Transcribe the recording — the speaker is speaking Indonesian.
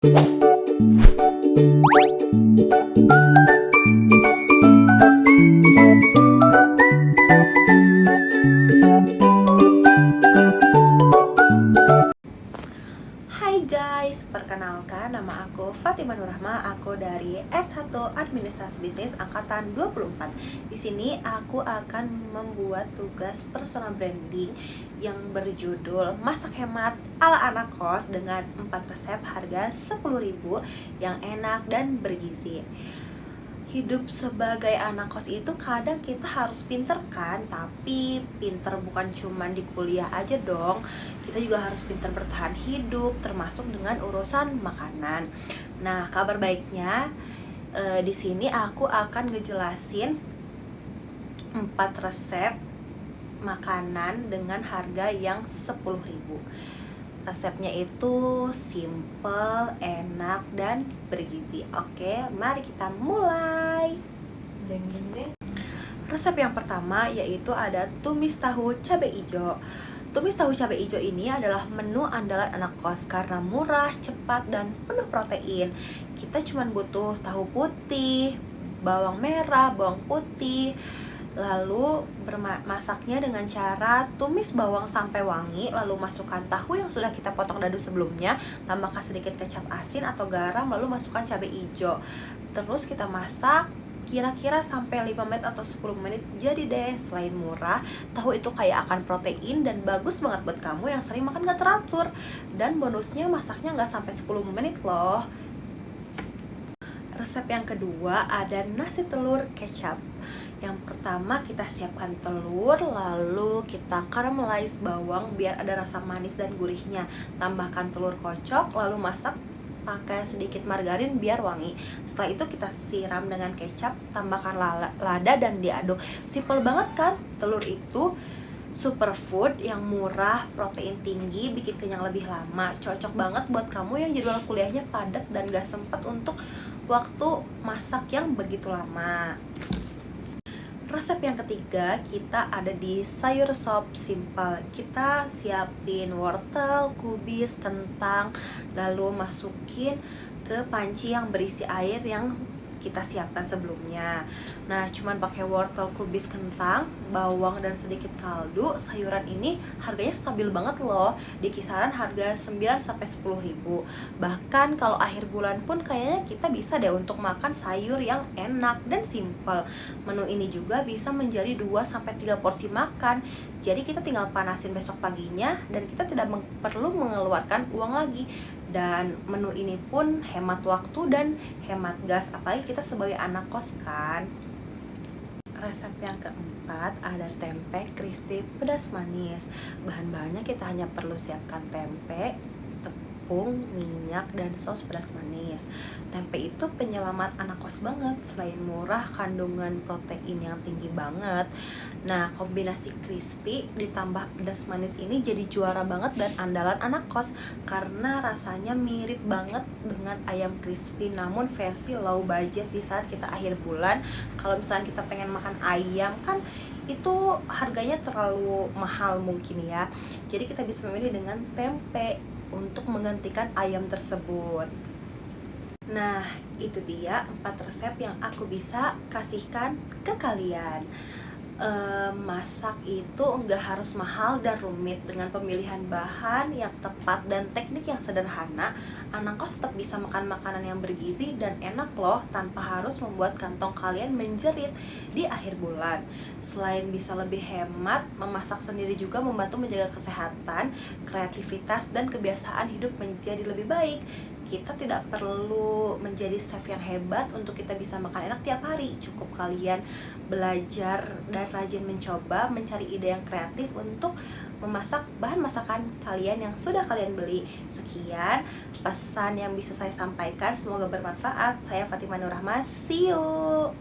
Hai guys, perkenalkan nama aku Fatimah Nurrahma, aku dari S1 Administrasi Bisnis angkatan 24. Di sini aku akan membuat tugas personal branding yang berjudul Masak Hemat ala anak kos dengan 4 resep harga 10.000 yang enak dan bergizi. Hidup sebagai anak kos itu kadang kita harus pinter kan, tapi pinter bukan cuman di kuliah aja dong. Kita juga harus pinter bertahan hidup, termasuk dengan urusan makanan. Nah, kabar baiknya di sini aku akan ngejelasin 4 resep makanan dengan harga yang 10.000. Resepnya itu simple, enak, dan bergizi. Oke, mari kita mulai. Resep yang pertama yaitu ada tumis tahu cabai hijau. Tumis tahu cabai hijau ini adalah menu andalan anak kos karena murah, cepat, dan penuh protein. Kita cuma butuh tahu putih, bawang merah, bawang putih. Lalu masaknya dengan cara tumis bawang sampai wangi, lalu masukkan tahu yang sudah kita potong dadu sebelumnya, tambahkan sedikit kecap asin atau garam, lalu masukkan cabai hijau. Terus kita masak kira-kira sampai 5 menit atau 10 menit. Jadi deh, selain murah, tahu itu kaya akan protein dan bagus banget buat kamu yang sering makan gak teratur. Dan bonusnya masaknya gak sampai 10 menit loh. Resep yang kedua ada nasi telur kecap. Yang pertama kita siapkan telur, lalu kita caramelize bawang biar ada rasa manis dan gurihnya. Tambahkan telur kocok, lalu masak pakai sedikit margarin biar wangi. Setelah itu kita siram dengan kecap, tambahkan lada dan diaduk. Simple banget kan? Telur itu superfood yang murah, protein tinggi, bikin kenyang lebih lama. Cocok banget buat kamu yang jadwal kuliahnya padat dan gak sempat untuk waktu masak yang begitu lama. Resep yang ketiga kita ada di sayur sop simple. Kita siapin wortel, kubis, kentang, lalu masukin ke panci yang berisi air yang kita siapkan sebelumnya. Nah, cuman pakai wortel, kubis, kentang, bawang, dan sedikit kaldu. Sayuran ini harganya stabil banget loh, di kisaran harga 9-10.000. Bahkan kalau akhir bulan pun kayaknya kita bisa deh untuk makan sayur yang enak dan simple. Menu ini juga bisa menjadi 2-3 porsi makan. Jadi kita tinggal panasin besok paginya dan kita tidak perlu mengeluarkan uang lagi. Dan menu ini pun hemat waktu dan hemat gas, apalagi kita sebagai anak kos kan. Resep yang keempat ada tempe crispy pedas manis. Bahan-bahannya kita hanya perlu siapkan tempe, tepung, minyak, dan saus pedas manis. Tempe itu penyelamat anak kos banget. Selain murah, kandungan protein yang tinggi banget. Nah, kombinasi crispy ditambah pedas manis ini jadi juara banget dan andalan anak kos karena rasanya mirip banget dengan ayam crispy namun versi low budget di saat kita akhir bulan. Kalau misalnya kita pengen makan ayam kan itu harganya terlalu mahal mungkin ya. Jadi kita bisa memilih dengan tempe untuk menggantikan ayam tersebut. Nah, itu dia 4 resep yang aku bisa kasihkan ke kalian. Masak itu enggak harus mahal dan rumit. Dengan pemilihan bahan yang tepat dan teknik yang sederhana, anak kos tetap bisa makan makanan yang bergizi dan enak loh, tanpa harus membuat kantong kalian menjerit di akhir bulan. Selain bisa lebih hemat, memasak sendiri juga membantu menjaga kesehatan, kreativitas, dan kebiasaan hidup menjadi lebih baik. Kita tidak perlu menjadi chef yang hebat untuk kita bisa makan enak tiap hari. Cukup kalian belajar dan rajin mencoba, mencari ide yang kreatif untuk memasak bahan masakan kalian yang sudah kalian beli. Sekian pesan yang bisa saya sampaikan, semoga bermanfaat. Saya Fatimah Nurrahma, see you.